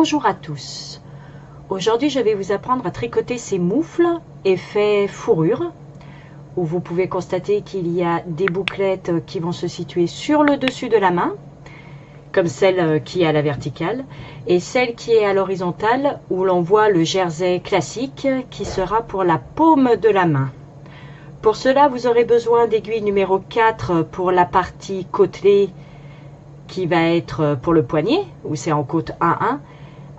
Bonjour à tous. Aujourd'hui, je vais vous apprendre à tricoter ces moufles effet fourrure, où vous pouvez constater qu'il y a des bouclettes qui vont se situer sur le dessus de la main, comme celle qui est à la verticale, et celle qui est à l'horizontale, où l'on voit le jersey classique qui sera pour la paume de la main. Pour cela, vous aurez besoin d'aiguille numéro 4 pour la partie côtelée qui va être pour le poignet, où c'est en côte 1-1,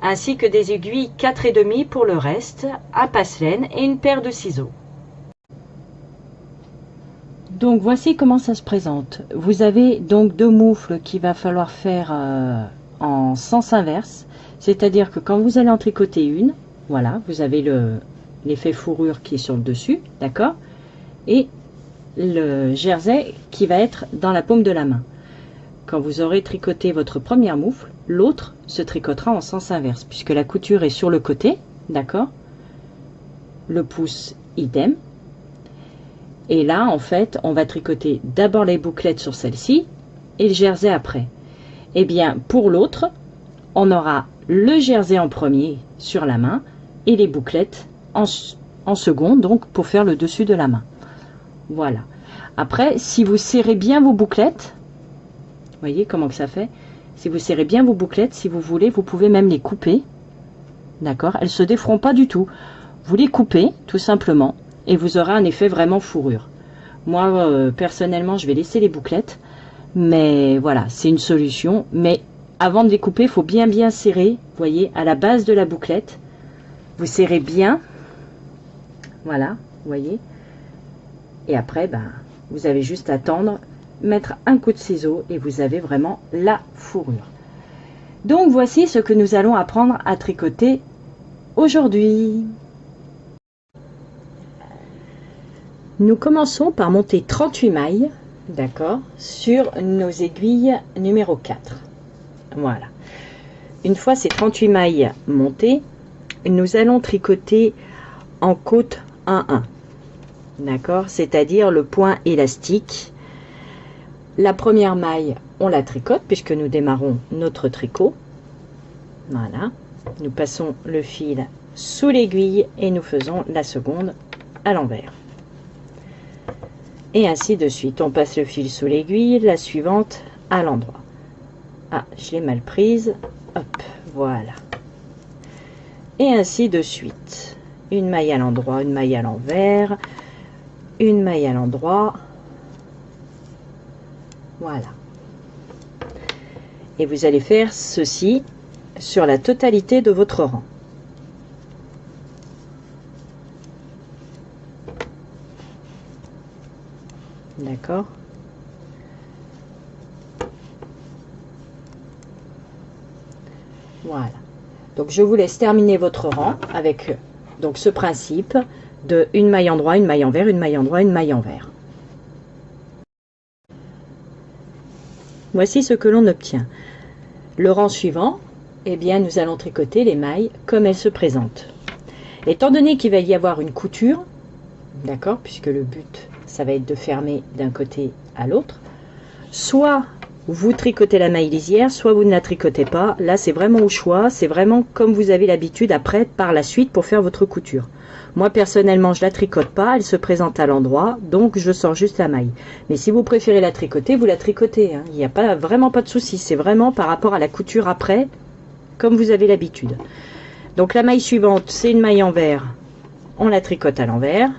ainsi que des aiguilles 4,5 pour le reste, un passe-laine et une paire de ciseaux. Donc voici comment ça se présente. Vous avez donc deux moufles qu'il va falloir faire en sens inverse, c'est-à-dire que quand vous allez en tricoter une, voilà, vous avez l'effet fourrure qui est sur le dessus, d'accord, et le jersey qui va être dans la paume de la main. Quand vous aurez tricoté votre première moufle, l'autre se tricotera en sens inverse, puisque la couture est sur le côté, d'accord, le pouce idem. Et là, en fait, on va tricoter d'abord les bouclettes sur celle-ci et le jersey après. Et bien, pour l'autre, on aura le jersey en premier sur la main et les bouclettes en second, donc pour faire le dessus de la main. Voilà. Après, si vous serrez bien vos bouclettes, voyez comment que ça fait. Si vous serrez bien vos bouclettes, si vous voulez, vous pouvez même les couper. D'accord? Elles ne se déferont pas du tout. Vous les coupez, tout simplement, et vous aurez un effet vraiment fourrure. Moi, personnellement, je vais laisser les bouclettes. Mais voilà, c'est une solution. Mais avant de les couper, il faut bien serrer. Vous voyez, à la base de la bouclette, vous serrez bien. Voilà, vous voyez. Et après, ben, vous avez juste à tendre, mettre un coup de ciseau et vous avez vraiment la fourrure. Donc voici ce que nous allons apprendre à tricoter aujourd'hui. Nous commençons par monter 38 mailles, d'accord, sur nos aiguilles numéro 4. Voilà. Une fois ces 38 mailles montées, nous allons tricoter en côte 1-1. D'accord, c'est-à-dire le point élastique. La première maille, on la tricote puisque nous démarrons notre tricot. Voilà. Nous passons le fil sous l'aiguille et nous faisons la seconde à l'envers. Et ainsi de suite. On passe le fil sous l'aiguille, la suivante à l'endroit. Ah, je l'ai mal prise. Hop, voilà. Et ainsi de suite. Une maille à l'endroit, une maille à l'envers, une maille à l'endroit. Voilà. Et vous allez faire ceci sur la totalité de votre rang. D'accord? Voilà. Donc je vous laisse terminer votre rang avec donc ce principe de une maille en droit, une maille envers, une maille en droit, une maille envers. Voici ce que l'on obtient. Le rang suivant, eh bien, nous allons tricoter les mailles comme elles se présentent. Étant donné qu'il va y avoir une couture, d'accord, puisque le but, ça va être de fermer d'un côté à l'autre, soit vous tricotez la maille lisière, soit vous ne la tricotez pas. Là, c'est vraiment au choix, c'est vraiment comme vous avez l'habitude après, par la suite, pour faire votre couture. Moi, personnellement, je la tricote pas, elle se présente à l'endroit, donc je sors juste la maille. Mais si vous préférez la tricoter, vous la tricotez, hein. Il n'y a vraiment pas de souci, c'est vraiment par rapport à la couture après, comme vous avez l'habitude. Donc la maille suivante, c'est une maille envers, on la tricote à l'envers,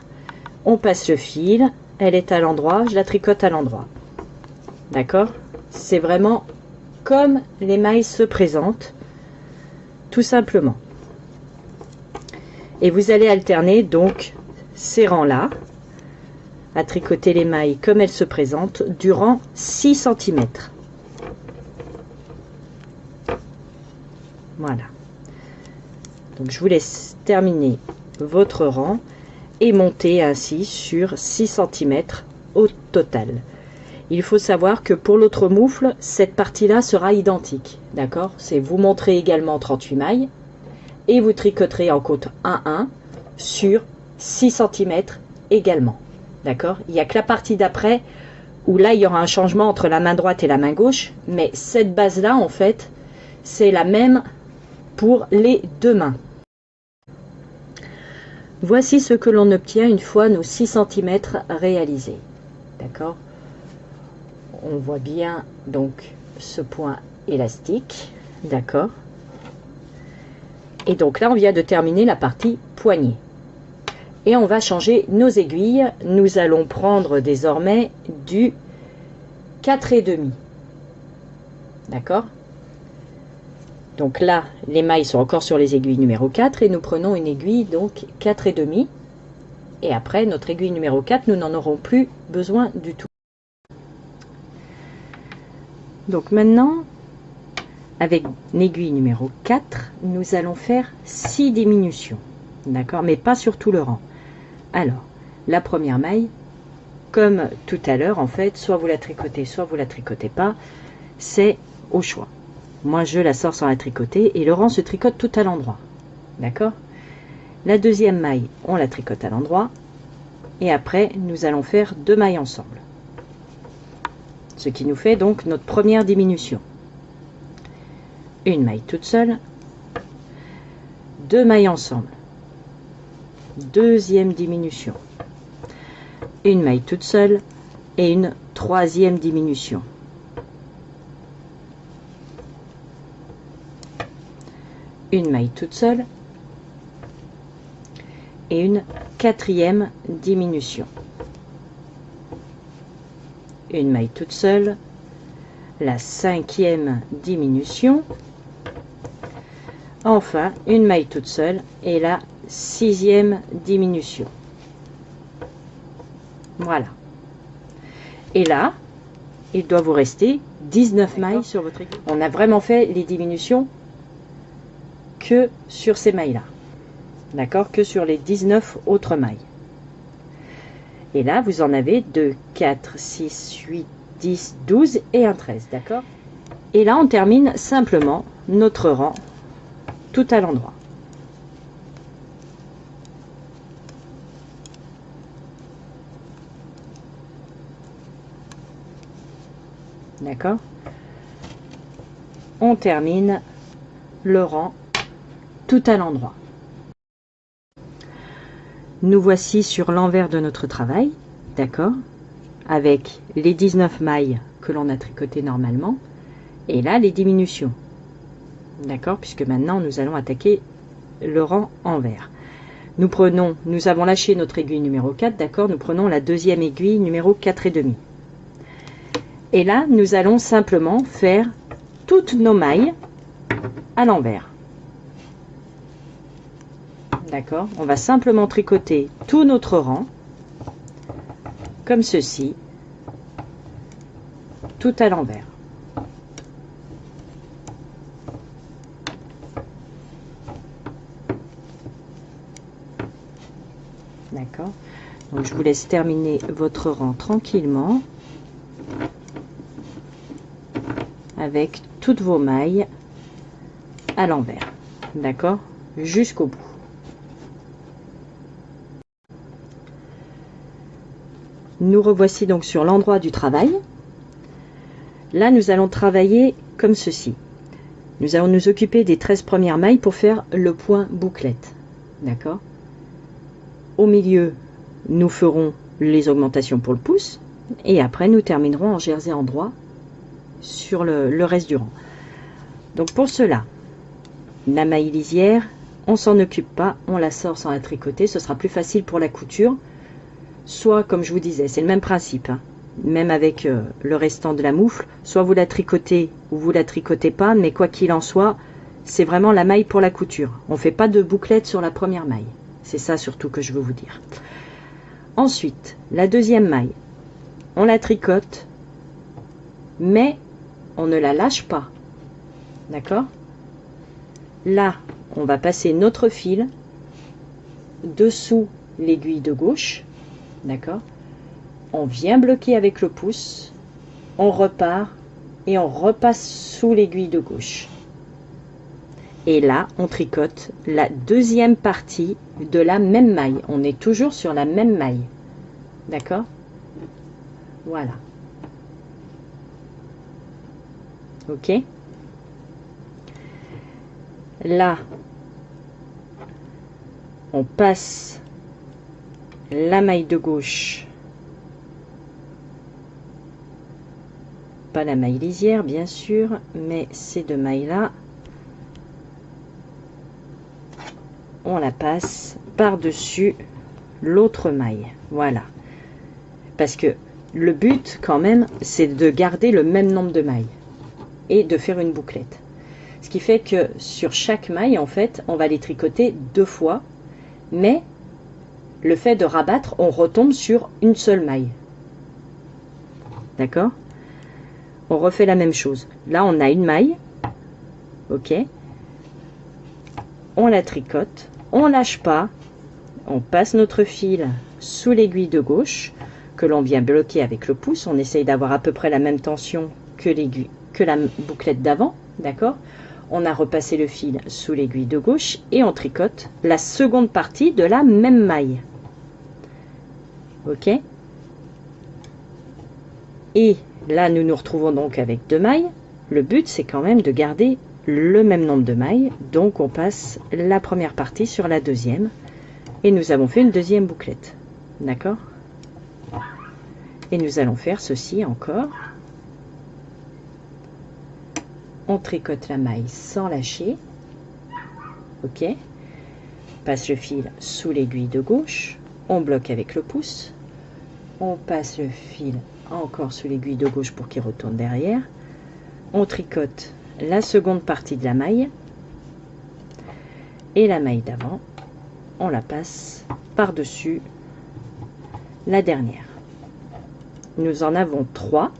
on passe le fil, elle est à l'endroit, je la tricote à l'endroit. D'accord? C'est vraiment comme les mailles se présentent, tout simplement. Et vous allez alterner donc ces rangs-là, à tricoter les mailles comme elles se présentent, durant 6 cm. Voilà. Donc je vous laisse terminer votre rang et monter ainsi sur 6 cm au total. Il faut savoir que pour l'autre moufle, cette partie-là sera identique. D'accord? C'est vous montrez également 38 mailles et vous tricoterez en côte 1-1 sur 6 cm également. D'accord? Il n'y a que la partie d'après où là, il y aura un changement entre la main droite et la main gauche. Mais cette base-là, en fait, c'est la même pour les deux mains. Voici ce que l'on obtient une fois nos 6 cm réalisés. D'accord? On voit bien donc ce point élastique. D'accord? Et donc là, on vient de terminer la partie poignée. Et on va changer nos aiguilles. Nous allons prendre désormais du 4,5. D'accord? Donc là, les mailles sont encore sur les aiguilles numéro 4 et nous prenons une aiguille donc 4,5. Et après, notre aiguille numéro 4, nous n'en aurons plus besoin du tout. Donc maintenant, avec l'aiguille numéro 4, nous allons faire 6 diminutions. D'accord? Mais pas sur tout le rang. Alors, la première maille, comme tout à l'heure, en fait, soit vous la tricotez, soit vous la tricotez pas, c'est au choix. Moi, je la sors sans la tricoter et le rang se tricote tout à l'endroit. D'accord? La deuxième maille, on la tricote à l'endroit. Et après, nous allons faire 2 mailles ensemble. Ce qui nous fait donc notre première diminution. Une maille toute seule. 2 mailles ensemble. Deuxième diminution. Une maille toute seule et une troisième diminution. Une maille toute seule et une quatrième diminution. Une maille toute seule, la cinquième diminution, enfin une maille toute seule et la sixième diminution. Voilà. Et là, il doit vous rester 19 mailles sur votre aiguille. On a vraiment fait les diminutions que sur ces mailles là, d'accord, que sur les 19 autres mailles. Et là vous en avez 2, 4, 6, 8, 10, 12 et un 13, d'accord. Et là on termine simplement notre rang tout à l'endroit. D'accord, on termine le rang tout à l'endroit. Nous voici sur l'envers de notre travail, d'accord, avec les 19 mailles que l'on a tricotées normalement, et là les diminutions, d'accord, puisque maintenant nous allons attaquer le rang envers. Nous avons lâché notre aiguille numéro 4, d'accord, nous prenons la deuxième aiguille numéro 4,5. Et là, nous allons simplement faire toutes nos mailles à l'envers. D'accord, on va simplement tricoter tout notre rang comme ceci, tout à l'envers. D'accord, donc je vous laisse terminer votre rang tranquillement avec toutes vos mailles à l'envers, d'accord, jusqu'au bout. Nous revoici donc sur l'endroit du travail. Là, nous allons travailler comme ceci. Nous allons nous occuper des 13 premières mailles pour faire le point bouclette. D'accord? Au milieu, nous ferons les augmentations pour le pouce. Et après, nous terminerons en jersey endroit sur le reste du rang. Donc pour cela, la maille lisière, on s'en occupe pas, on la sort sans la tricoter. Ce sera plus facile pour la couture. Soit, comme je vous disais, c'est le même principe, hein, même avec le restant de la moufle, soit vous la tricotez ou vous la tricotez pas, mais quoi qu'il en soit, c'est vraiment la maille pour la couture. On ne fait pas de bouclette sur la première maille. C'est ça surtout que je veux vous dire. Ensuite, la deuxième maille, on la tricote, mais on ne la lâche pas. D'accord? Là, on va passer notre fil dessous l'aiguille de gauche. D'accord, on vient bloquer avec le pouce, on repart et on repasse sous l'aiguille de gauche. Et là, on tricote la deuxième partie de la même maille. On est toujours sur la même maille. D'accord? Voilà. Là, on passe la maille de gauche, pas la maille lisière bien sûr, mais ces deux mailles là, on la passe par-dessus l'autre maille. Voilà, parce que le but quand même, c'est de garder le même nombre de mailles et de faire une bouclette. Ce qui fait que sur chaque maille, en fait, on va les tricoter 2 fois, mais le fait de rabattre, on retombe sur une seule maille. D'accord? On refait la même chose. Là, on a une maille. Ok. On la tricote. On lâche pas. On passe notre fil sous l'aiguille de gauche que l'on vient bloquer avec le pouce. On essaye d'avoir à peu près la même tension que l'aiguille, que la bouclette d'avant. D'accord? On a repassé le fil sous l'aiguille de gauche et on tricote la seconde partie de la même maille. Ok? Et là, nous nous retrouvons donc avec 2 mailles. Le but, c'est quand même de garder le même nombre de mailles. Donc, on passe la première partie sur la deuxième. Et nous avons fait une deuxième bouclette. D'accord? Et nous allons faire ceci encore. On tricote la maille sans lâcher. Ok? Passe le fil sous l'aiguille de gauche. On bloque avec le pouce. On passe le fil encore sous l'aiguille de gauche pour qu'il retourne derrière. On tricote la seconde partie de la maille. Et la maille d'avant, on la passe par-dessus la dernière. Nous en avons 3.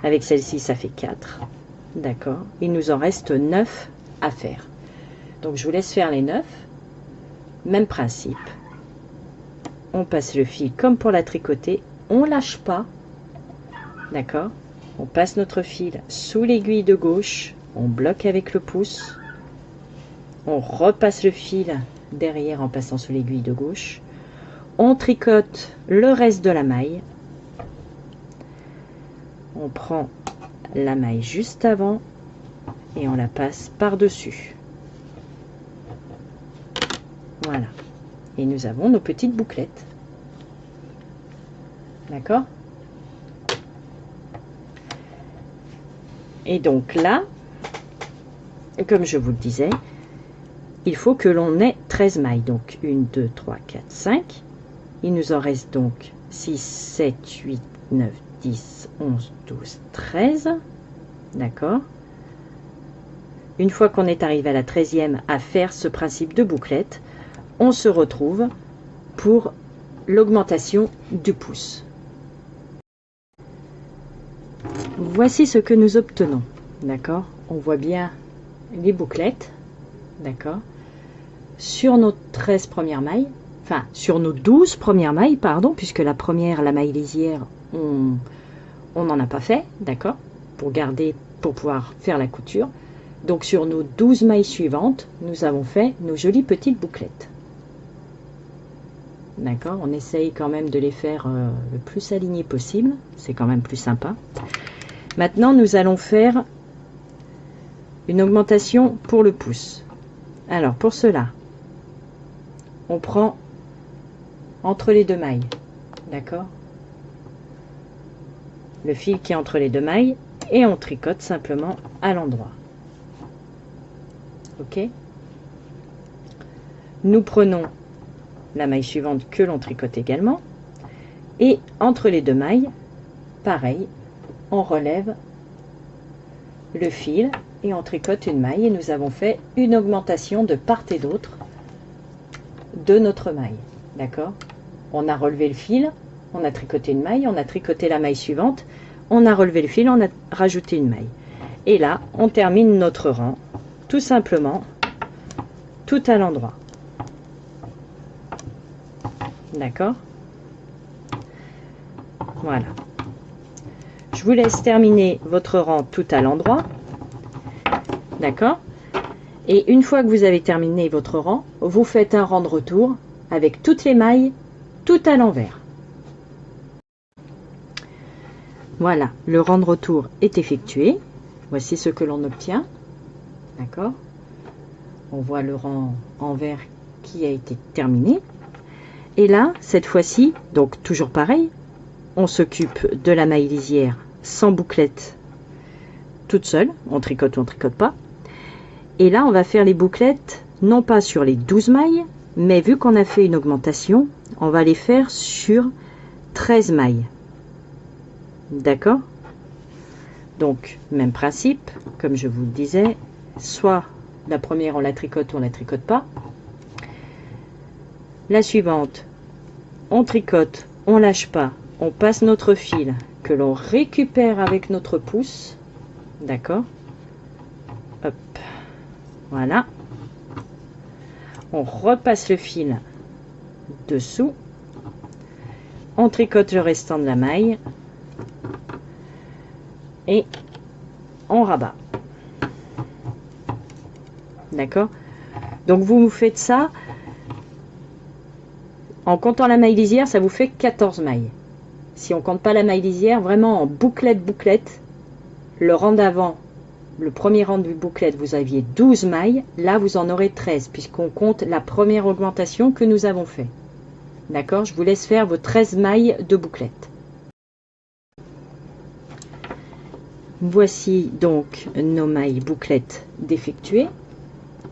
Avec celle-ci, ça fait 4. D'accord? Il nous en reste 9 à faire. Donc, je vous laisse faire les 9. Même principe. On passe le fil comme pour la tricoter. On lâche pas. D'accord? On passe notre fil sous l'aiguille de gauche. On bloque avec le pouce. On repasse le fil derrière en passant sous l'aiguille de gauche. On tricote le reste de la maille. On prend la maille juste avant et on la passe par-dessus. Voilà. Et nous avons nos petites bouclettes. D'accord? Et donc là, comme je vous le disais, il faut que l'on ait 13 mailles. Donc 1, 2, 3, 4, 5. Il nous en reste donc 6, 7, 8, 9, 10, 11, 12, 13. D'accord? Une fois qu'on est arrivé à la 13e à faire ce principe de bouclette, on se retrouve pour l'augmentation du pouce. Voici ce que nous obtenons. D'accord? On voit bien les bouclettes. D'accord? Sur nos 13 premières mailles, enfin sur nos 12 premières mailles, pardon, puisque la première, la maille lisière, on n'en a pas fait, d'accord, pour garder, pour pouvoir faire la couture. Donc sur nos 12 mailles suivantes, nous avons fait nos jolies petites bouclettes. D'accord, on essaye quand même de les faire le plus alignées possible, c'est quand même plus sympa. Maintenant, nous allons faire une augmentation pour le pouce. Alors pour cela, on prend entre les 2 mailles, d'accord, le fil qui est entre les 2 mailles et on tricote simplement à l'endroit. Ok, nous prenons la maille suivante que l'on tricote également et entre les 2 mailles, pareil, on relève le fil et on tricote une maille et nous avons fait une augmentation de part et d'autre de notre maille. D'accord? On a relevé le fil, on a tricoté une maille, on a tricoté la maille suivante, on a relevé le fil, on a rajouté une maille. Et là, on termine notre rang, tout simplement, tout à l'endroit. D'accord? Voilà. Je vous laisse terminer votre rang tout à l'endroit. D'accord? Et une fois que vous avez terminé votre rang, vous faites un rang de retour avec toutes les mailles tout à l'envers. Voilà, le rang de retour est effectué. Voici ce que l'on obtient. D'accord? On voit le rang en vert qui a été terminé. Et là, cette fois-ci, donc toujours pareil, on s'occupe de la maille lisière sans bouclette toute seule. On tricote ou on tricote pas. Et là, on va faire les bouclettes, non pas sur les 12 mailles, mais vu qu'on a fait une augmentation, on va les faire sur 13 mailles. D'accord? Donc, même principe, comme je vous le disais, soit la première on la tricote ou on la tricote pas. La suivante, on tricote, on lâche pas, on passe notre fil que l'on récupère avec notre pouce. D'accord? Hop. Voilà. On repasse le fil dessous. On tricote le restant de la maille. Et on rabat. D'accord? Donc vous faites ça en comptant la maille lisière, ça vous fait 14 mailles. Si on compte pas la maille lisière, vraiment en bouclette, le rang d'avant, le premier rang de bouclette, vous aviez 12 mailles, là vous en aurez 13 puisqu'on compte la première augmentation que nous avons fait. D'accord? Je vous laisse faire vos 13 mailles de bouclette. Voici donc nos mailles bouclettes d'effectuer.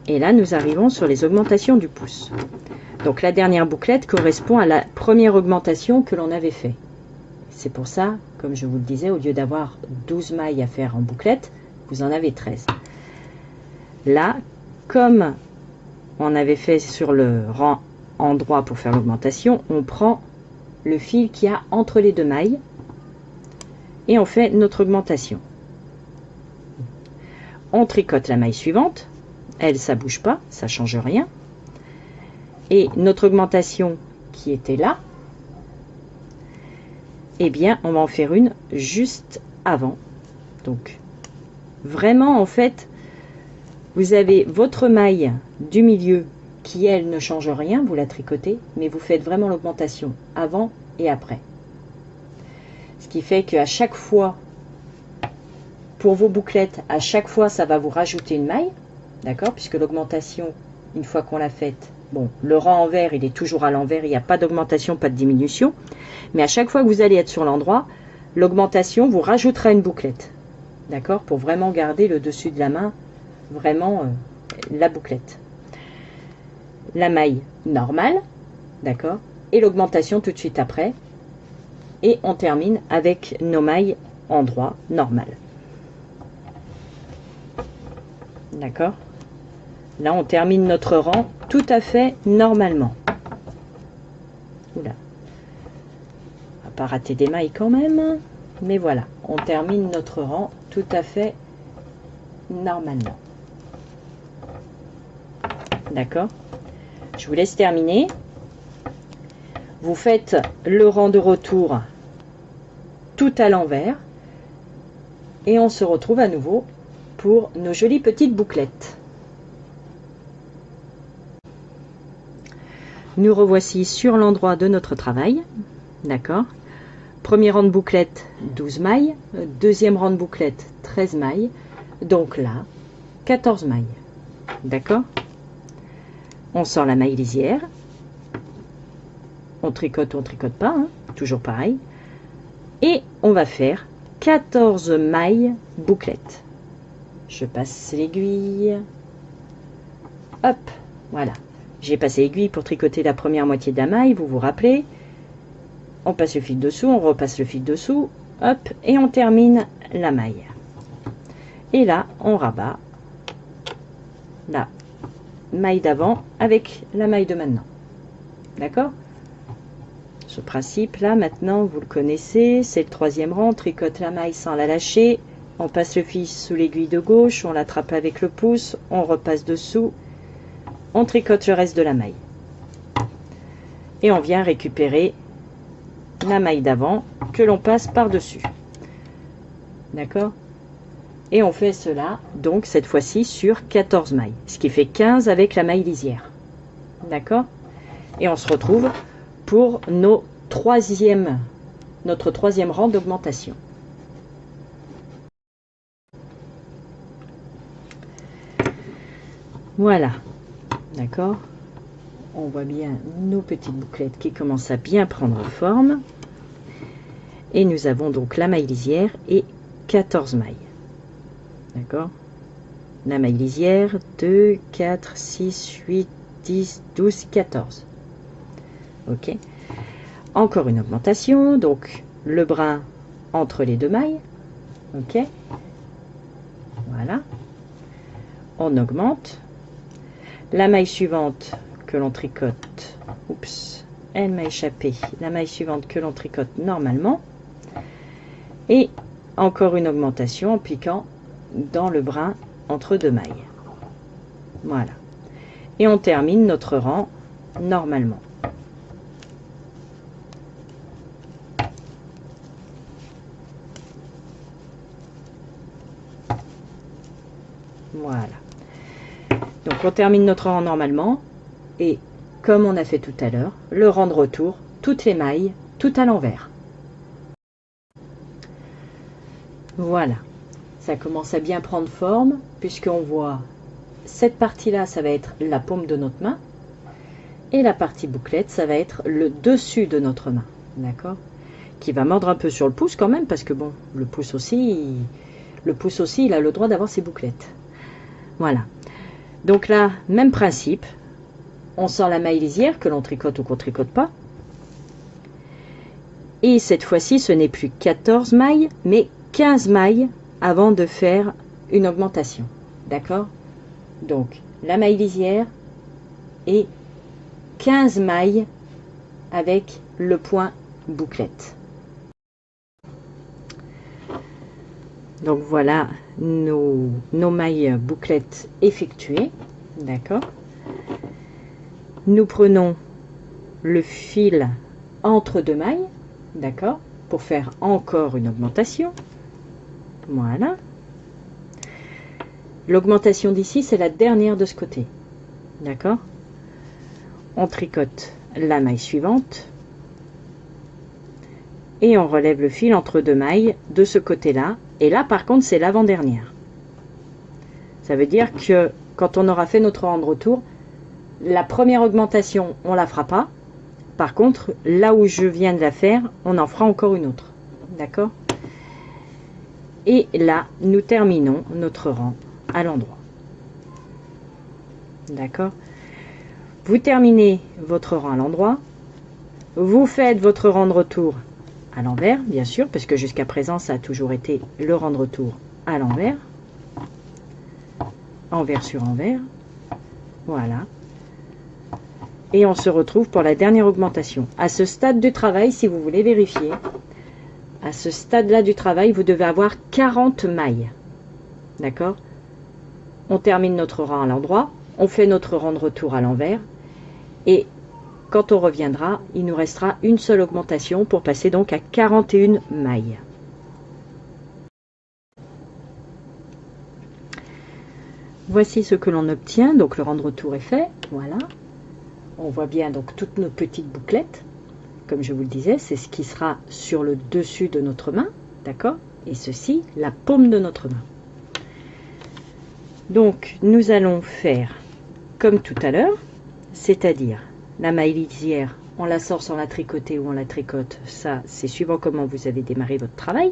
Et là, nous arrivons sur les augmentations du pouce. Donc la dernière bouclette correspond à la première augmentation que l'on avait fait. C'est pour ça, comme je vous le disais, au lieu d'avoir 12 mailles à faire en bouclette, vous en avez 13. Là, comme on avait fait sur le rang endroit pour faire l'augmentation, on prend le fil qu'il y a entre les deux mailles et on fait notre augmentation. On tricote la maille suivante. Elle, ça bouge pas, ça change rien. Et notre augmentation qui était là, eh bien, on va en faire une juste avant. Donc, vraiment, en fait, vous avez votre maille du milieu qui, elle, ne change rien, vous la tricotez, mais vous faites vraiment l'augmentation avant et après. Ce qui fait qu'à chaque fois, pour vos bouclettes, à chaque fois, ça va vous rajouter une maille. D'accord? Puisque l'augmentation, une fois qu'on l'a faite, bon, le rang en vert, il est toujours à l'envers, il n'y a pas d'augmentation, pas de diminution. Mais à chaque fois que vous allez être sur l'endroit, l'augmentation vous rajoutera une bouclette. D'accord? Pour vraiment garder le dessus de la main, vraiment la bouclette. La maille normale, d'accord? Et l'augmentation tout de suite après. Et on termine avec nos mailles endroit normal. D'accord? Là, on termine notre rang tout à fait normalement. Oula. On va pas rater des mailles quand même. Mais voilà, on termine notre rang tout à fait normalement. D'accord? Je vous laisse terminer. Vous faites le rang de retour tout à l'envers. Et on se retrouve à nouveau pour nos jolies petites bouclettes. Nous revoici sur l'endroit de notre travail. D'accord? Premier rang de bouclette, 12 mailles. Deuxième rang de bouclette, 13 mailles. Donc là, 14 mailles. D'accord? On sort la maille lisière. On tricote ou on tricote pas. Hein, toujours pareil. Et on va faire 14 mailles bouclettes. Je passe l'aiguille. Hop, voilà. J'ai passé l'aiguille pour tricoter la première moitié de la maille, vous vous rappelez. On passe le fil dessous, on repasse le fil dessous, hop, et on termine la maille. Et là, on rabat la maille d'avant avec la maille de maintenant. D'accord? Ce principe-là, maintenant, vous le connaissez, c'est le troisième rang, on tricote la maille sans la lâcher, on passe le fil sous l'aiguille de gauche, on l'attrape avec le pouce, on repasse dessous, on tricote le reste de la maille. Et on vient récupérer la maille d'avant que l'on passe par-dessus. D'accord? Et on fait cela, donc, cette fois-ci, sur 14 mailles. Ce qui fait 15 avec la maille lisière. D'accord? Et on se retrouve pour notre troisième rang d'augmentation. Voilà. D'accord? On voit bien nos petites bouclettes qui commencent à bien prendre forme. Et nous avons donc la maille lisière et 14 mailles. D'accord? La maille lisière, 2, 4, 6, 8, 10, 12, 14. Ok? Encore une augmentation, donc le brin entre les deux mailles. Ok? Voilà. On augmente. La maille suivante que l'on tricote. Oups, elle m'a échappé. La maille suivante que l'on tricote normalement. Et encore une augmentation en piquant dans le brin entre deux mailles. Voilà. Et on termine notre rang normalement. Voilà. Donc on termine notre rang normalement. Et comme on a fait tout à l'heure, le rang de retour, toutes les mailles, tout à l'envers. Voilà. Ça commence à bien prendre forme, puisqu'on voit cette partie-là, ça va être la paume de notre main. Et la partie bouclette, ça va être le dessus de notre main. D'accord? Qui va mordre un peu sur le pouce quand même, parce que bon, le pouce aussi, il a le droit d'avoir ses bouclettes. Voilà. Donc là, même principe. On sort la maille lisière, que l'on tricote ou qu'on tricote pas. Et cette fois-ci, ce n'est plus 14 mailles, mais 15 mailles avant de faire une augmentation. D'accord? Donc, la maille lisière et 15 mailles avec le point bouclette. Donc voilà nos mailles bouclettes effectuées. D'accord? Nous prenons le fil entre deux mailles, d'accord, pour faire encore une augmentation. Voilà. L'augmentation d'ici, c'est la dernière de ce côté. D'accord? On tricote la maille suivante. Et on relève le fil entre deux mailles de ce côté-là. Et là, par contre, c'est l'avant-dernière. Ça veut dire que quand on aura fait notre rang de retour, la première augmentation, on ne la fera pas. Par contre, là où je viens de la faire, on en fera encore une autre. D'accord? Et là, nous terminons notre rang à l'endroit. D'accord? Vous terminez votre rang à l'endroit. Vous faites votre rang de retour à l'envers, bien sûr, parce que jusqu'à présent, ça a toujours été le rang de retour à l'envers. Envers sur envers. Voilà. Et on se retrouve pour la dernière augmentation. À ce stade du travail, si vous voulez vérifier, à ce stade-là du travail, vous devez avoir 40 mailles. D'accord? On termine notre rang à l'endroit, on fait notre rang de retour à l'envers, et quand on reviendra, il nous restera une seule augmentation pour passer donc à 41 mailles. Voici ce que l'on obtient. Donc le rang de retour est fait. Voilà. On voit bien donc toutes nos petites bouclettes. Comme je vous le disais, c'est ce qui sera sur le dessus de notre main. D'accord? Et ceci, la paume de notre main. Donc nous allons faire comme tout à l'heure, c'est-à-dire la maille lisière, on la sort sans la tricoter ou on la tricote. Ça, c'est suivant comment vous avez démarré votre travail.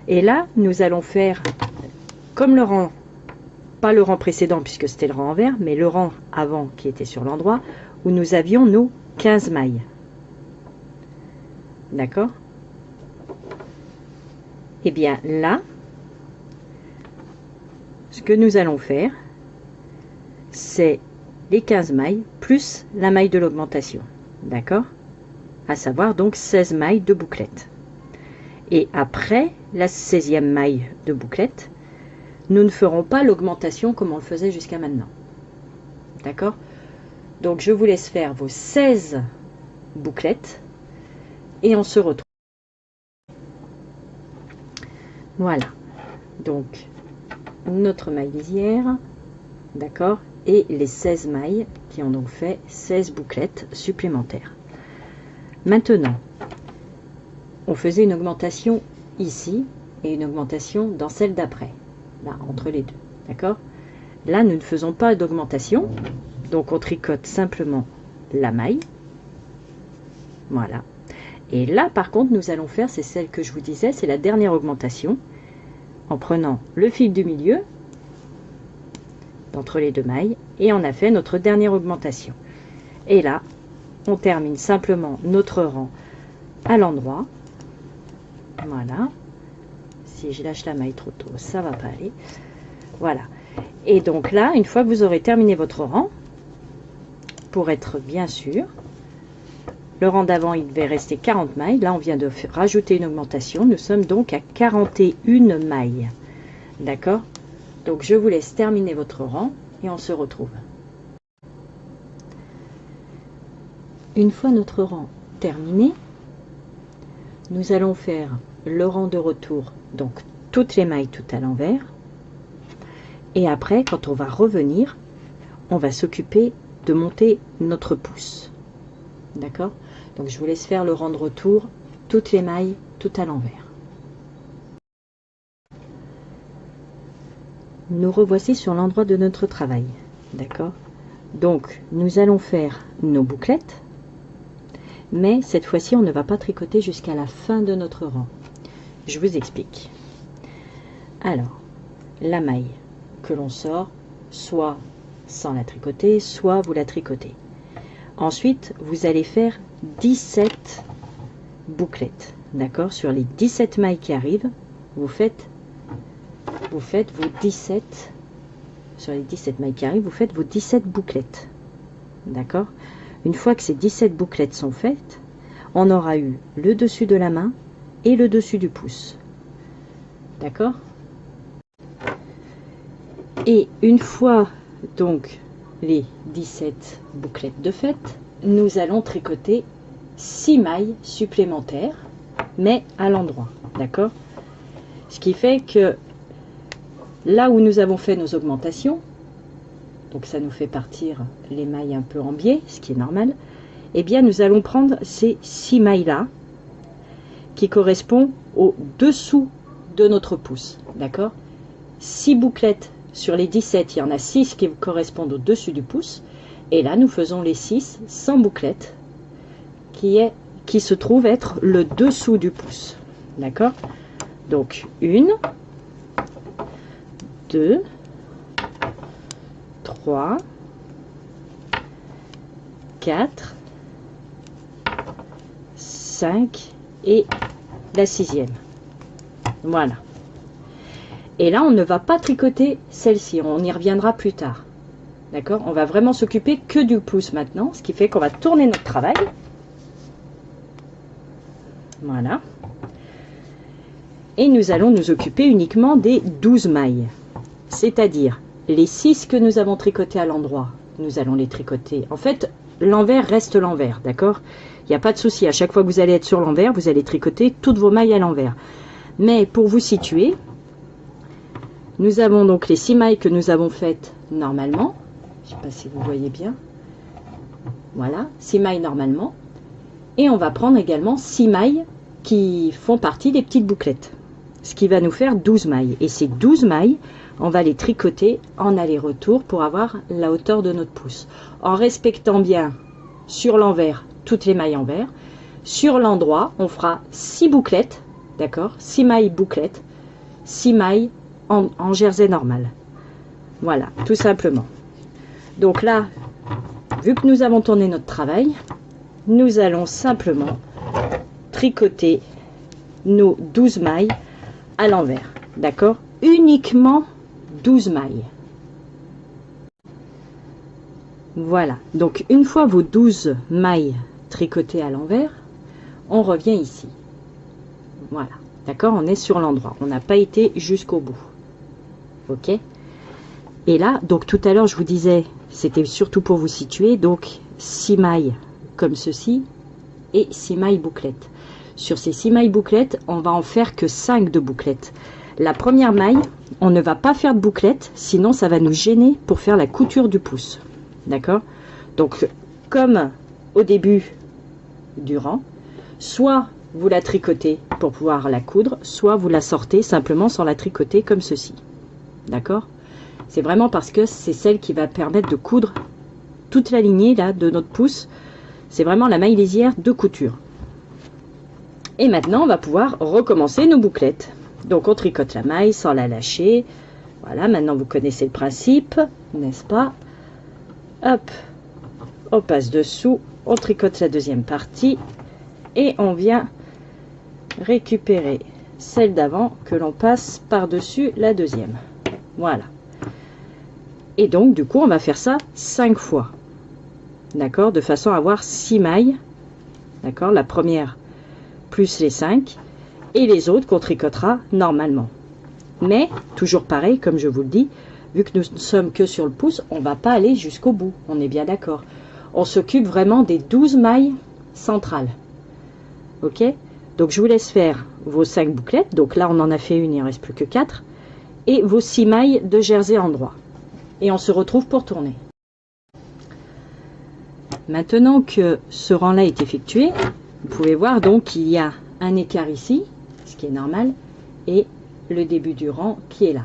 Et là, nous allons faire comme le rang, pas le rang précédent puisque c'était le rang envers, mais le rang avant qui était sur l'endroit où nous avions nos 15 mailles. D'accord? Et bien là, ce que nous allons faire, c'est les 15 mailles plus la maille de l'augmentation. D'accord? À savoir donc 16 mailles de bouclette. Et après la 16e maille de bouclette, nous ne ferons pas l'augmentation comme on le faisait jusqu'à maintenant. D'accord? Donc je vous laisse faire vos 16 bouclettes et on se retrouve. Voilà. Donc notre maille lisière, d'accord, et les 16 mailles qui ont donc fait 16 bouclettes supplémentaires. Maintenant, on faisait une augmentation ici et une augmentation dans celle d'après, là, entre les deux, d'accord? Là, nous ne faisons pas d'augmentation, Donc on tricote simplement la maille. Voilà. Et là par contre nous allons faire, c'est celle que je vous disais, c'est la dernière augmentation. En prenant le fil du milieu, entre les deux mailles, et on a fait notre dernière augmentation. Et là, on termine simplement notre rang à l'endroit. Voilà. Si je lâche la maille trop tôt, ça va pas aller. Voilà. Et donc là, une fois que vous aurez terminé votre rang, pour être bien sûr, le rang d'avant, il devait rester 40 mailles. Là, on vient de rajouter une augmentation. Nous sommes donc à 41 mailles. D'accord? Donc, je vous laisse terminer votre rang et on se retrouve. Une fois notre rang terminé, nous allons faire le rang de retour, donc toutes les mailles tout à l'envers. Et après, quand on va revenir, on va s'occuper de monter notre pouce. D'accord? Donc je vous laisse faire le rang de retour, toutes les mailles tout à l'envers. Nous revoici sur l'endroit de notre travail. D'accord? Donc nous allons faire nos bouclettes, mais cette fois-ci on ne va pas tricoter jusqu'à la fin de notre rang. Je vous explique. Alors, la maille que l'on sort, soit sans la tricoter, soit vous la tricotez. Ensuite, vous allez faire 17 bouclettes. D'accord? Sur les 17 mailles qui arrivent, vous faites vos 17, sur les 17 mailles qui arrivent, vous faites vos 17 bouclettes. D'accord? Une fois que ces 17 bouclettes sont faites, on aura eu le dessus de la main et le dessus du pouce. D'accord? Et une fois donc les 17 bouclettes de faites, nous allons tricoter 6 mailles supplémentaires, mais à l'endroit. D'accord? Ce qui fait que là où nous avons fait nos augmentations, donc ça nous fait partir les mailles un peu en biais, ce qui est normal, eh bien nous allons prendre ces 6 mailles là qui correspondent au dessous de notre pouce. D'accord? 6 bouclettes sur les 17, il y en a 6 qui correspondent au dessus du pouce, et là nous faisons les 6 sans bouclette qui se trouve être le dessous du pouce. D'accord? Donc 1, 2, 3, 4, 5 et la 6e. Voilà. Et là, on ne va pas tricoter celle-ci. On y reviendra plus tard. D'accord? On va vraiment s'occuper que du pouce maintenant. Ce qui fait qu'on va tourner notre travail. Voilà. Et nous allons nous occuper uniquement des 12 mailles. C'est-à-dire les 6 que nous avons tricotés à l'endroit. Nous allons les tricoter. En fait, l'envers reste l'envers. D'accord? Il n'y a pas de souci. À chaque fois que vous allez être sur l'envers, vous allez tricoter toutes vos mailles à l'envers. Mais pour vous situer, nous avons donc les 6 mailles que nous avons faites normalement. Je ne sais pas si vous voyez bien. Voilà, 6 mailles normalement. Et on va prendre également 6 mailles qui font partie des petites bouclettes. Ce qui va nous faire 12 mailles. Et ces 12 mailles, on va les tricoter en aller-retour pour avoir la hauteur de notre pouce. En respectant bien sur l'envers toutes les mailles envers. Sur l'endroit, on fera 6 bouclettes. D'accord? 6 mailles bouclettes. 6 mailles en jersey normal. Voilà, tout simplement. Donc là, vu que nous avons tourné notre travail, nous allons simplement tricoter nos 12 mailles à l'envers. D'accord? Uniquement 12 mailles. Voilà. Donc, une fois vos 12 mailles tricotées à l'envers, on revient ici. Voilà. D'accord? On est sur l'endroit. On n'a pas été jusqu'au bout. Ok? Et là, donc tout à l'heure, je vous disais, c'était surtout pour vous situer, donc 6 mailles comme ceci et 6 mailles bouclettes. Sur ces 6 mailles bouclettes, on va en faire que 5 de bouclettes. La première maille, on ne va pas faire de bouclettes, sinon ça va nous gêner pour faire la couture du pouce. D'accord? Donc, comme au début du rang, soit vous la tricotez pour pouvoir la coudre, soit vous la sortez simplement sans la tricoter comme ceci. D'accord? C'est vraiment parce que c'est celle qui va permettre de coudre toute la lignée là de notre pouce. C'est vraiment la maille lisière de couture. Et maintenant, on va pouvoir recommencer nos bouclettes. Donc, on tricote la maille sans la lâcher. Voilà, maintenant vous connaissez le principe, n'est-ce pas? Hop, on passe dessous, on tricote la deuxième partie et on vient récupérer celle d'avant que l'on passe par-dessus la deuxième. Voilà. Et donc, du coup, on va faire ça 5 fois. D'accord? De façon à avoir 6 mailles. D'accord? La première plus les 5 et les autres qu'on tricotera normalement. Mais, toujours pareil, comme je vous le dis, vu que nous ne sommes que sur le pouce, on ne va pas aller jusqu'au bout. On est bien d'accord. On s'occupe vraiment des 12 mailles centrales. Ok? Donc, je vous laisse faire vos 5 bouclettes. Donc là, on en a fait une, il ne reste plus que 4. Et vos 6 mailles de jersey endroit. Et on se retrouve pour tourner. Maintenant que ce rang-là est effectué, vous pouvez voir donc qu'il y a un écart ici, ce qui est normal, et le début du rang qui est là.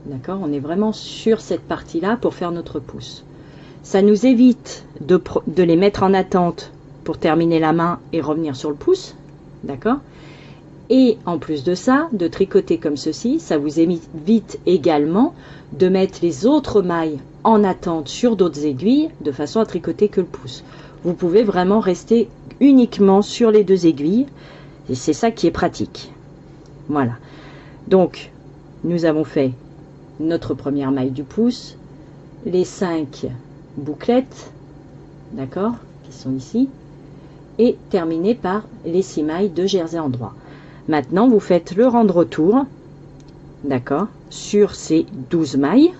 D'accord? On est vraiment sur cette partie-là pour faire notre pouce. Ça nous évite de les mettre en attente pour terminer la main et revenir sur le pouce. D'accord? Et en plus de ça, de tricoter comme ceci, ça vous évite également de mettre les autres mailles en attente sur d'autres aiguilles de façon à tricoter que le pouce. Vous pouvez vraiment rester uniquement sur les 2 aiguilles et c'est ça qui est pratique. Voilà. Donc, nous avons fait notre première maille du pouce, les 5 bouclettes, d'accord, qui sont ici, et terminé par les 6 mailles de jersey endroit. Maintenant, vous faites le rang de retour, d'accord, sur ces 12 mailles,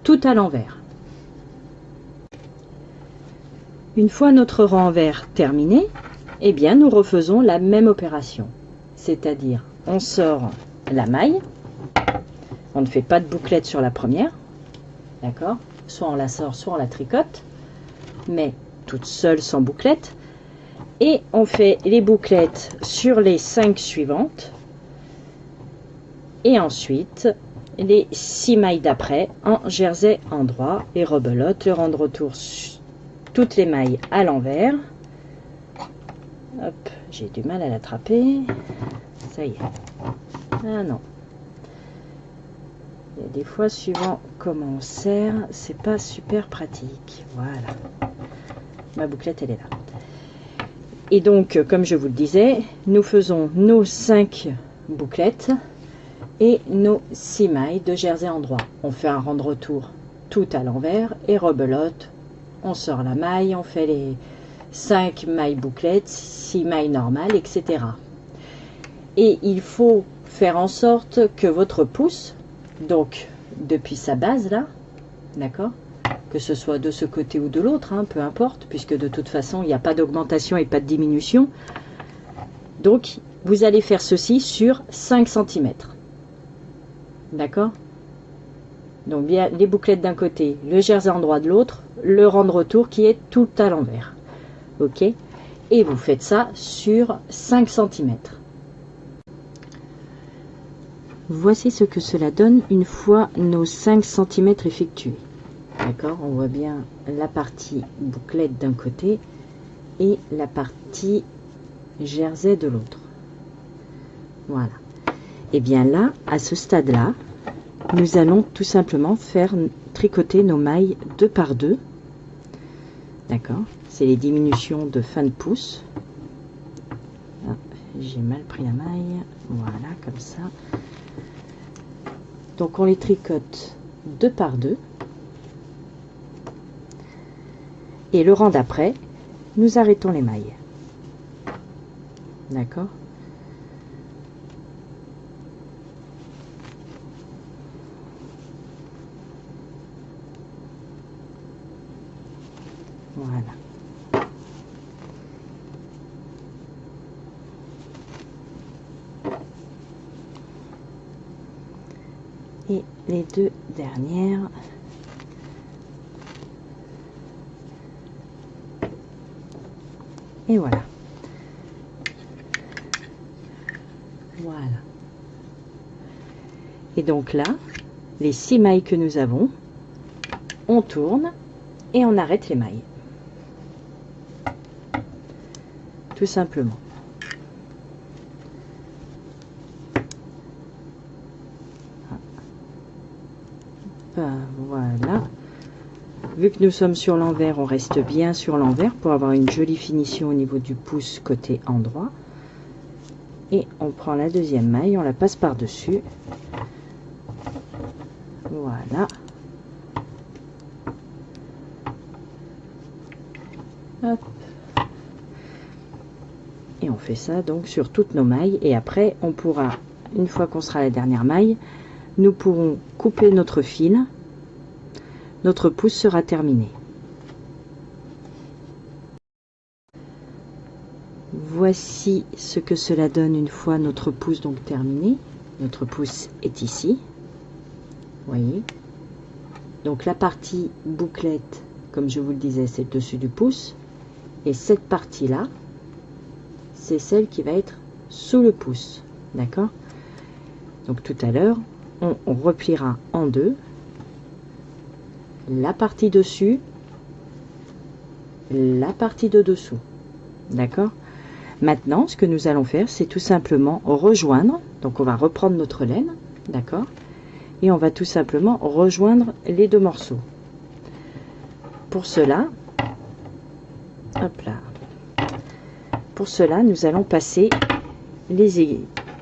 tout à l'envers. Une fois notre rang envers terminé, eh bien, nous refaisons la même opération. C'est-à-dire, on sort la maille, on ne fait pas de bouclette sur la première, d'accord? Soit on la sort, soit on la tricote, mais toute seule sans bouclette. Et on fait les bouclettes sur les 5 suivantes. Et ensuite, les 6 mailles d'après en jersey endroit et rebelote. Le rang de retour, toutes les mailles à l'envers. Hop, j'ai du mal à l'attraper. Ça y est. Ah non. Il y a des fois, suivant comment on serre, c'est pas super pratique. Voilà. Ma bouclette, elle est là. Et donc, comme je vous le disais, nous faisons nos 5 bouclettes et nos 6 mailles de jersey endroit. On fait un rang de retour tout à l'envers et rebelote. On sort la maille, on fait les 5 mailles bouclettes, 6 mailles normales, etc. Et il faut faire en sorte que votre pouce, donc depuis sa base là, d'accord, que ce soit de ce côté ou de l'autre, hein, peu importe, puisque de toute façon, il n'y a pas d'augmentation et pas de diminution. Donc, vous allez faire ceci sur 5 cm. D'accord? Donc, bien les bouclettes d'un côté, le jersey endroit de l'autre, le rang de retour qui est tout à l'envers. Ok? Et vous faites ça sur 5 cm. Voici ce que cela donne une fois nos 5 cm effectués. D'accord, on voit bien la partie bouclette d'un côté et la partie jersey de l'autre. Voilà. Et bien là, à ce stade-là, nous allons tout simplement faire tricoter nos mailles 2 par 2. D'accord, c'est les diminutions de fin de pouce. Ah, j'ai mal pris la maille. Voilà, comme ça. Donc on les tricote 2 par 2. Et le rang d'après, nous arrêtons les mailles. D'accord? Voilà. Et les 2 dernières. Et voilà. Voilà. Et donc là, les 6 mailles que nous avons, on tourne et on arrête les mailles. Tout simplement. Voilà. Vu que nous sommes sur l'envers, on reste bien sur l'envers pour avoir une jolie finition au niveau du pouce côté endroit. Et on prend la deuxième maille, on la passe par-dessus. Voilà. Hop. Et on fait ça donc sur toutes nos mailles. Et après, on pourra, une fois qu'on sera à la dernière maille, nous pourrons couper notre fil. Notre pouce sera terminé. Voici ce que cela donne une fois notre pouce donc terminé. Notre pouce est ici. Voyez. Donc la partie bouclette, comme je vous le disais, c'est le dessus du pouce. Et cette partie-là, c'est celle qui va être sous le pouce. D'accord? Donc tout à l'heure, on repliera en deux. La partie dessus, la partie de dessous. D'accord? Maintenant, ce que nous allons faire, c'est tout simplement rejoindre. Donc on va reprendre notre laine. D'accord? Et on va tout simplement rejoindre les deux morceaux. Pour cela, hop là. Pour cela, nous allons passer les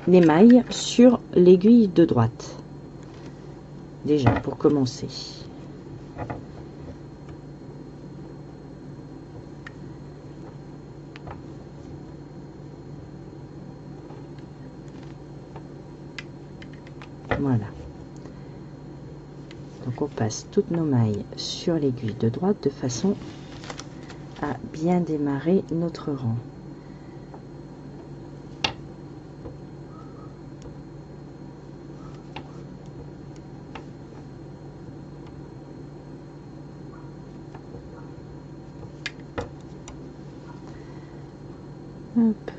mailles sur l'aiguille de droite. Déjà, pour commencer. Voilà. Donc on passe toutes nos mailles sur l'aiguille de droite de façon à bien démarrer notre rang. Hop.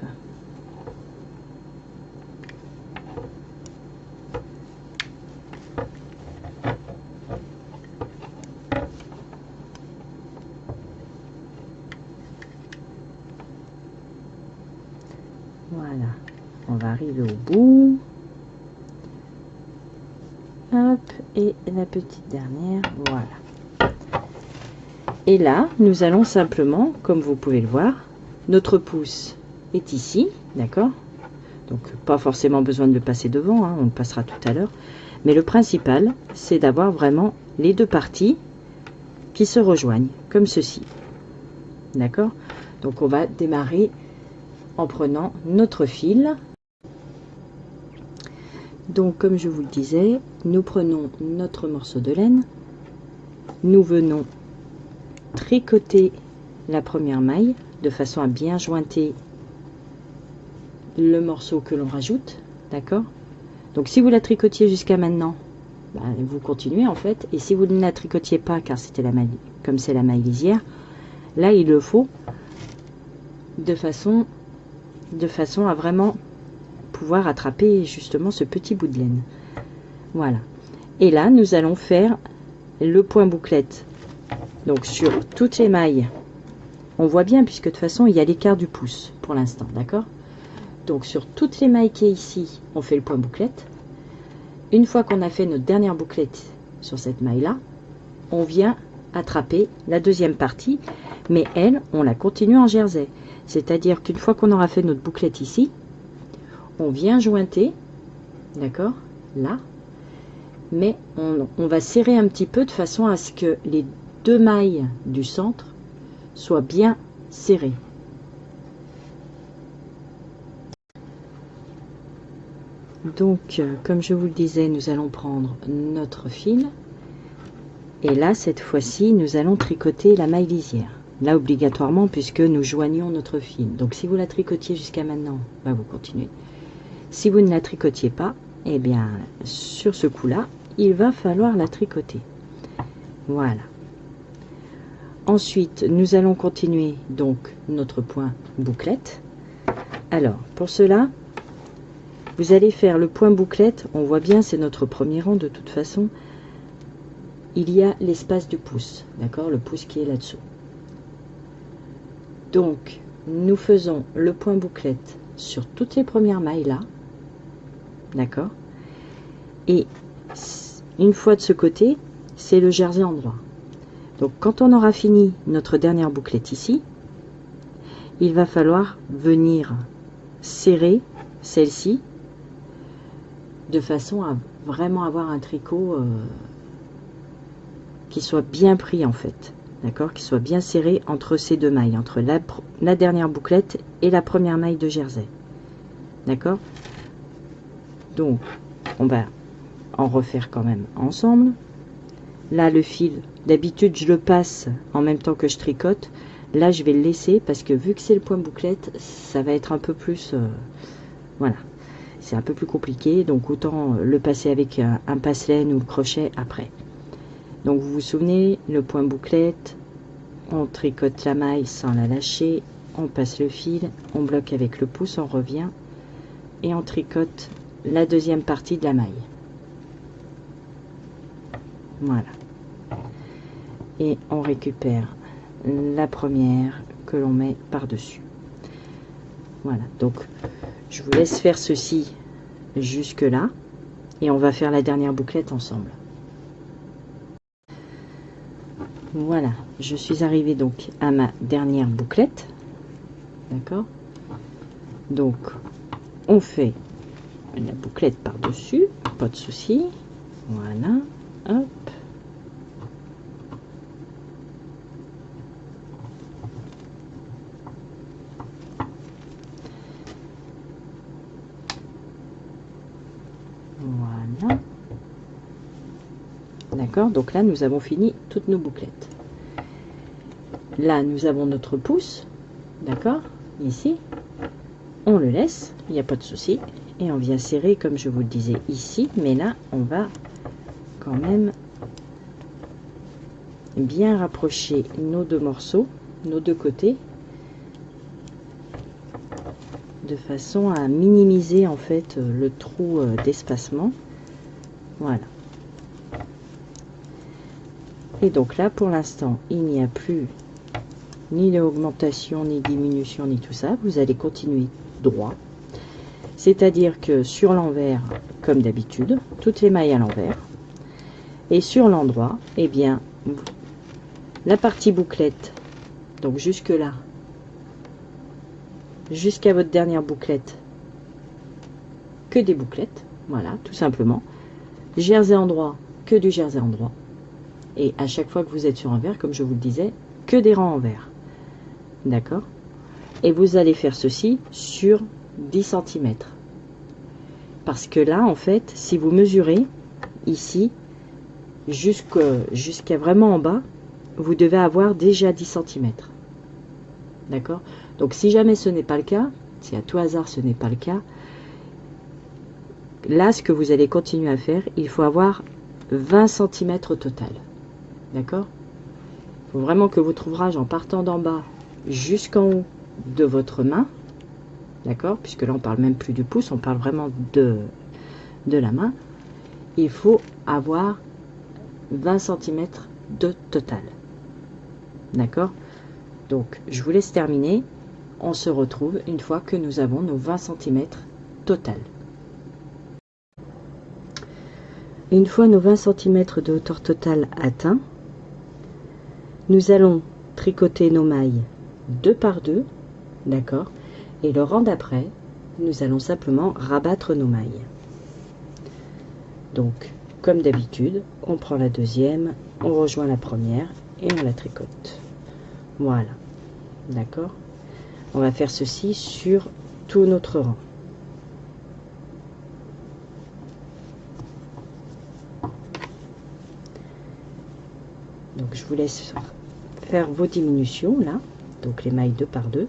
Voilà, on va arriver au bout. Hop, et la petite dernière, voilà. Et là, nous allons simplement, comme vous pouvez le voir, notre pouce est ici, d'accord? Donc, pas forcément besoin de le passer devant, hein, on le passera tout à l'heure. Mais le principal, c'est d'avoir vraiment les deux parties qui se rejoignent, comme ceci. D'accord? Donc, on va démarrer en prenant notre fil. Donc comme je vous le disais, nous prenons notre morceau de laine, nous venons tricoter la première maille de façon à bien jointer le morceau que l'on rajoute, d'accord? Donc si vous la tricotiez jusqu'à maintenant, vous continuez en fait, et si vous ne la tricotiez pas, car c'était la maille, comme c'est la maille lisière, là il le faut de façon à vraiment pouvoir attraper justement ce petit bout de laine. Voilà. Et là, nous allons faire le point bouclette. Donc sur toutes les mailles, on voit bien puisque de toute façon, il y a l'écart du pouce pour l'instant, d'accord? Donc sur toutes les mailles qui est ici, on fait le point bouclette. Une fois qu'on a fait notre dernière bouclette sur cette maille-là, on vient attraper la deuxième partie, mais elle, on la continue en jersey. C'est-à-dire qu'une fois qu'on aura fait notre bouclette ici, on vient jointer, d'accord, là, mais on va serrer un petit peu de façon à ce que les deux mailles du centre soient bien serrées. Donc, comme je vous le disais, nous allons prendre notre fil, et là, cette fois-ci, nous allons tricoter la maille lisière. Là, obligatoirement, puisque nous joignons notre fil. Donc, si vous la tricotiez jusqu'à maintenant, vous continuez. Si vous ne la tricotiez pas, eh bien, sur ce coup-là, il va falloir la tricoter. Voilà. Ensuite, nous allons continuer donc notre point bouclette. Alors, pour cela, vous allez faire le point bouclette. On voit bien, c'est notre premier rang de toute façon. il y a l'espace du pouce, d'accord, le pouce qui est là-dessous. Donc nous faisons le point bouclette sur toutes les premières mailles là, d'accord, et une fois de ce côté, c'est le jersey endroit. Donc quand on aura fini notre dernière bouclette ici, il va falloir venir serrer celle-ci de façon à vraiment avoir un tricot qui soit bien pris en fait, d'accord, qui soit bien serré entre ces deux mailles, entre la dernière bouclette et la première maille de jersey, d'accord. Donc on va en refaire quand même ensemble. Là le fil, d'habitude je le passe en même temps que je tricote. Là je vais le laisser parce que vu que c'est le point bouclette, ça va être un peu plus voilà, c'est un peu plus compliqué, donc autant le passer avec un passe-laine ou le crochet après. Donc vous vous souvenez, le point bouclette, on tricote la maille sans la lâcher, on passe le fil, on bloque avec le pouce, on revient et on tricote la deuxième partie de la maille. Voilà. Et on récupère la première que l'on met par-dessus. Voilà, donc je vous laisse faire ceci jusque là et on va faire la dernière bouclette ensemble. Voilà, je suis arrivée donc à ma dernière bouclette, d'accord. Donc on fait la bouclette par dessus, pas de souci. Voilà, hop. Voilà. D'accord, donc là nous avons fini toutes nos bouclettes. Là nous avons notre pouce, d'accord, ici. On le laisse, il n'y a pas de souci. Et on vient serrer comme je vous le disais ici, mais là on va quand même bien rapprocher nos deux morceaux, nos deux côtés, de façon à minimiser en fait le trou d'espacement. Voilà. Et donc là pour l'instant il n'y a plus ni d'augmentation ni diminution ni tout ça, vous allez continuer droit, c'est à dire que sur l'envers comme d'habitude toutes les mailles à l'envers, et sur l'endroit et bien la partie bouclette, donc jusque là jusqu'à votre dernière bouclette, que des bouclettes, voilà, tout simplement. Jersey endroit, que du jersey endroit. Et à chaque fois que vous êtes sur un vert, comme je vous le disais, que des rangs en vert. D'accord. Et vous allez faire ceci sur 10 cm. Parce que là, en fait, si vous mesurez ici, jusqu'à vraiment en bas, vous devez avoir déjà 10 cm. D'accord. Donc si jamais ce n'est pas le cas, si à tout hasard ce n'est pas le cas, là ce que vous allez continuer à faire, il faut avoir 20 cm au total. D'accord. Il faut vraiment que votre ouvrage, en partant d'en bas jusqu'en haut de votre main, d'accord, puisque là on parle même plus du pouce, on parle vraiment de la main, il faut avoir 20 cm de total. D'accord. Donc je vous laisse terminer. On se retrouve une fois que nous avons nos 20 cm total. Une fois nos 20 cm de hauteur totale atteints, nous allons tricoter nos mailles 2 par 2, d'accord, et le rang d'après, nous allons simplement rabattre nos mailles. Donc, comme d'habitude, on prend la deuxième, on rejoint la première et on la tricote. Voilà, d'accord. On va faire ceci sur tout notre rang. Donc je vous laisse faire vos diminutions là, donc les mailles 2 par 2,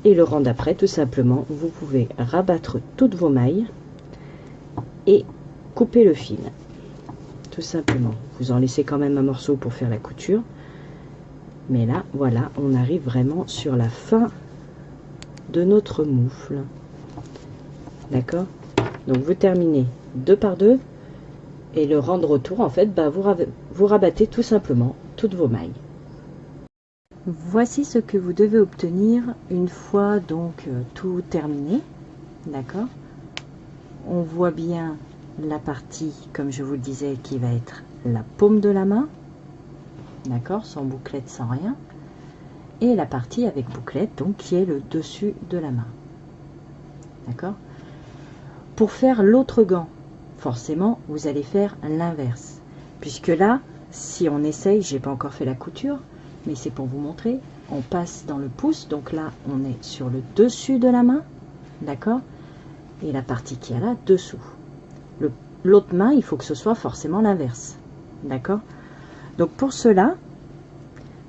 et le rang d'après, tout simplement, vous pouvez rabattre toutes vos mailles et couper le fil, tout simplement. Vous en laissez quand même un morceau pour faire la couture, mais là, voilà, on arrive vraiment sur la fin de notre moufle, d'accord. Donc vous terminez 2 par 2 et le rang de retour, en fait, bah, vous vous rabattez tout simplement toutes vos mailles. Voici ce que vous devez obtenir une fois donc tout terminé. D'accord? On voit bien la partie, comme je vous le disais, qui va être la paume de la main. D'accord? Sans bouclette, sans rien. Et la partie avec bouclette, donc qui est le dessus de la main. D'accord? Pour faire l'autre gant, forcément, vous allez faire l'inverse. Puisque là, si on essaye, j'ai pas encore fait la couture, mais c'est pour vous montrer, on passe dans le pouce, donc là, on est sur le dessus de la main, d'accord? Et la partie qui est là, dessous. L'autre main, il faut que ce soit forcément l'inverse, d'accord? Donc pour cela,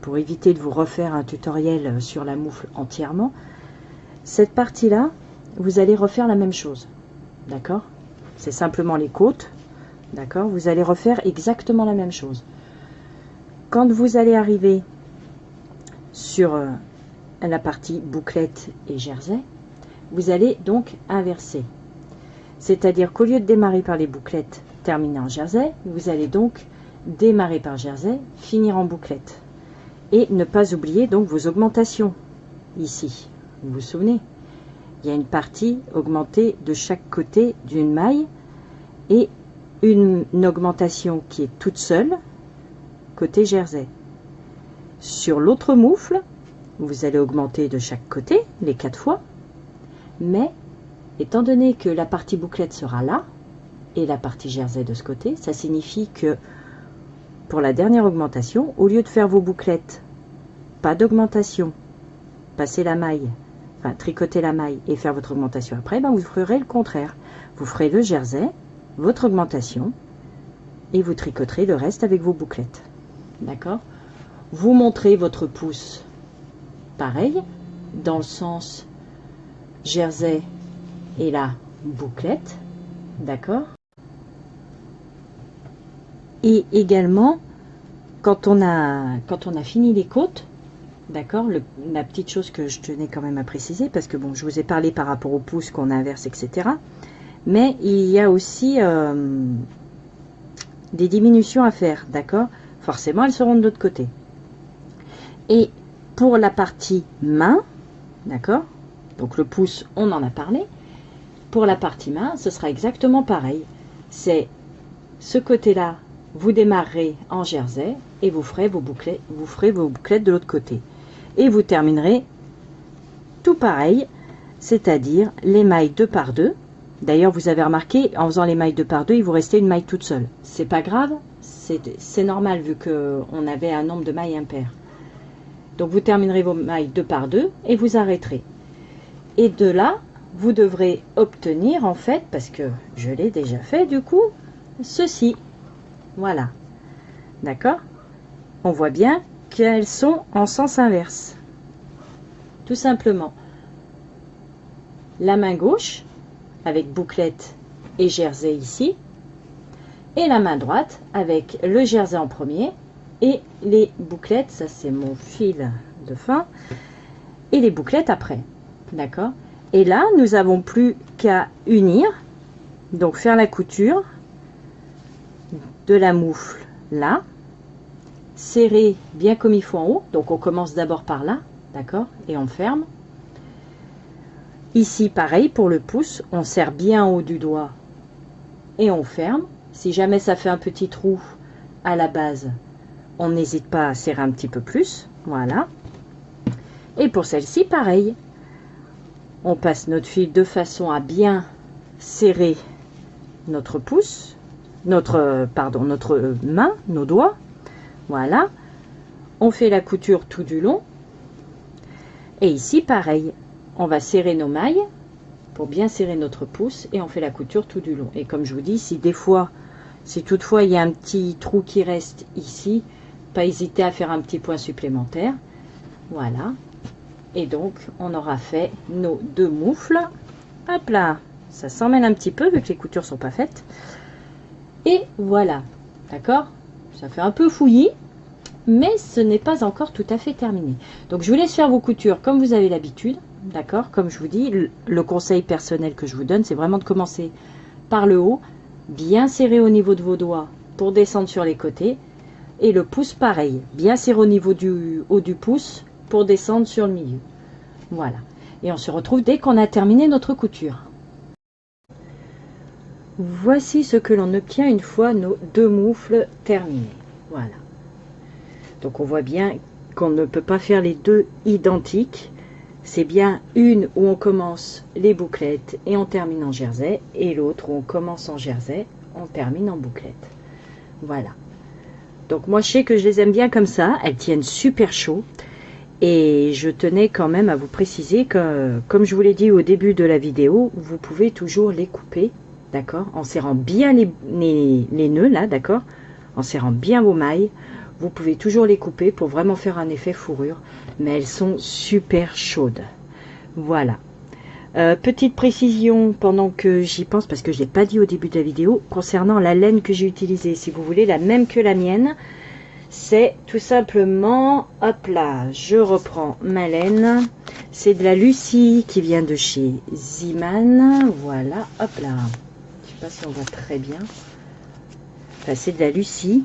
pour éviter de vous refaire un tutoriel sur la moufle entièrement, cette partie-là, vous allez refaire la même chose, d'accord? C'est simplement les côtes, d'accord? Vous allez refaire exactement la même chose. Quand vous allez arriver sur la partie bouclette et jersey, vous allez donc inverser. C'est-à-dire qu'au lieu de démarrer par les bouclettes, terminer en jersey, vous allez donc démarrer par jersey, finir en bouclette. Et ne pas oublier donc vos augmentations ici. Vous vous souvenez? Il y a une partie augmentée de chaque côté d'une maille et une augmentation qui est toute seule côté jersey. Sur l'autre moufle, vous allez augmenter de chaque côté les 4 fois, mais étant donné que la partie bouclette sera là et la partie jersey de ce côté, ça signifie que pour la dernière augmentation, au lieu de faire vos bouclettes, pas d'augmentation, passer la maille, enfin tricoter la maille et faire votre augmentation après, ben vous ferez le contraire. Vous ferez le jersey, votre augmentation, et vous tricoterez le reste avec vos bouclettes. D'accord? Vous montrez votre pouce pareil, dans le sens jersey et la bouclette. D'accord? Et également, quand on a fini les côtes, d'accord, la petite chose que je tenais quand même à préciser, parce que bon, je vous ai parlé par rapport au pouce qu'on inverse, etc. Mais il y a aussi des diminutions à faire, d'accord? Forcément, elles seront de l'autre côté. Et pour la partie main, d'accord, donc le pouce, on en a parlé. Pour la partie main, ce sera exactement pareil. C'est ce côté-là, vous démarrerez en jersey et vous ferez vos bouclettes de l'autre côté. Et vous terminerez tout pareil, c'est-à-dire les mailles 2 par 2. D'ailleurs, vous avez remarqué, en faisant les mailles 2 par 2, il vous restait une maille toute seule. C'est pas grave, c'est normal vu qu'on avait un nombre de mailles impair. Donc vous terminerez vos mailles 2 par 2 et vous arrêterez. Et de là, vous devrez obtenir en fait, parce que je l'ai déjà fait du coup, ceci. Voilà. D'accord? On voit bien qu'elles sont en sens inverse. Tout simplement. La main gauche, avec bouclette et jersey ici, et la main droite, avec le jersey en premier, et les bouclettes, ça c'est mon fil de fin, et les bouclettes après. D'accord? Et là, nous n'avons plus qu'à unir, donc faire la couture de la moufle là, serrer bien comme il faut en haut, donc on commence d'abord par là, d'accord, et on ferme. Ici pareil pour le pouce, on serre bien en haut du doigt et on ferme. Si jamais ça fait un petit trou à la base, on n'hésite pas à serrer un petit peu plus, voilà. Et pour celle-ci pareil, on passe notre fil de façon à bien serrer notre pouce, notre main, nos doigts. Voilà, on fait la couture tout du long. Et ici, pareil, on va serrer nos mailles pour bien serrer notre pouce et on fait la couture tout du long. Et comme je vous dis, si toutefois il y a un petit trou qui reste ici, pas hésiter à faire un petit point supplémentaire. Voilà. Et donc, on aura fait nos 2 moufles. Hop là, ça s'emmêle un petit peu vu que les coutures sont pas faites. Et voilà, d'accord? Ça fait un peu fouillis, mais ce n'est pas encore tout à fait terminé. Donc, je vous laisse faire vos coutures comme vous avez l'habitude, d'accord? Comme je vous dis, le conseil personnel que je vous donne, c'est vraiment de commencer par le haut, bien serrer au niveau de vos doigts pour descendre sur les côtés. Et le pouce pareil, bien serré au niveau du haut du pouce pour descendre sur le milieu. Voilà. Et on se retrouve dès qu'on a terminé notre couture. Voici ce que l'on obtient une fois nos 2 moufles terminés. Voilà. Donc on voit bien qu'on ne peut pas faire les deux identiques. C'est bien une où on commence les bouclettes et on termine en jersey, et l'autre où on commence en jersey, on termine en bouclette. Voilà. Donc moi je sais que je les aime bien comme ça, elles tiennent super chaud. Et je tenais quand même à vous préciser que, comme je vous l'ai dit au début de la vidéo, vous pouvez toujours les couper, d'accord, en serrant bien les nœuds là, d'accord, en serrant bien vos mailles. Vous pouvez toujours les couper pour vraiment faire un effet fourrure, mais elles sont super chaudes. Voilà. Petite précision pendant que j'y pense, parce que je ne l'ai pas dit au début de la vidéo, concernant la laine que j'ai utilisée, si vous voulez, la même que la mienne, c'est tout simplement, hop là, je reprends ma laine, c'est de la Lucie qui vient de chez Ziman, voilà, hop là, je sais pas si on voit très bien, enfin c'est de la Lucie.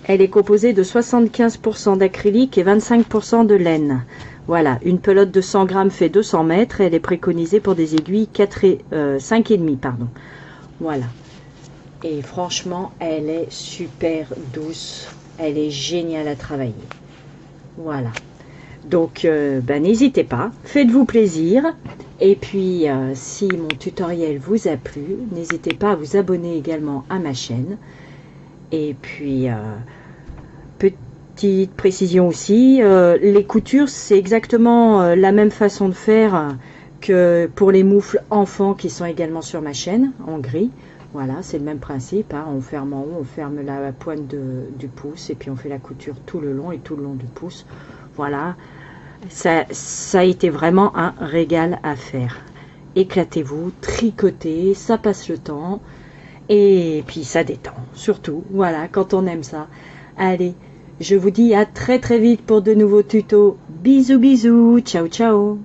Elle est composée de 75% d'acrylique et 25% de laine. Voilà, une pelote de 100 grammes fait 200 mètres. Et elle est préconisée pour des aiguilles 5,5 pardon. Voilà. Et franchement, elle est super douce. Elle est géniale à travailler. Voilà. Donc, n'hésitez pas. Faites-vous plaisir. Et puis, si mon tutoriel vous a plu, n'hésitez pas à vous abonner également à ma chaîne. Et puis, petite précision aussi, les coutures, c'est exactement la même façon de faire que pour les moufles enfants qui sont également sur ma chaîne, en gris. Voilà, c'est le même principe, hein. On ferme en haut, on ferme la pointe du pouce, et puis on fait la couture tout le long et tout le long du pouce. Voilà, ça a été vraiment un régal à faire. Éclatez-vous, tricotez, ça passe le temps. Et puis ça détend, surtout, voilà, quand on aime ça. Allez, je vous dis à très très vite pour de nouveaux tutos. Bisous bisous, ciao ciao.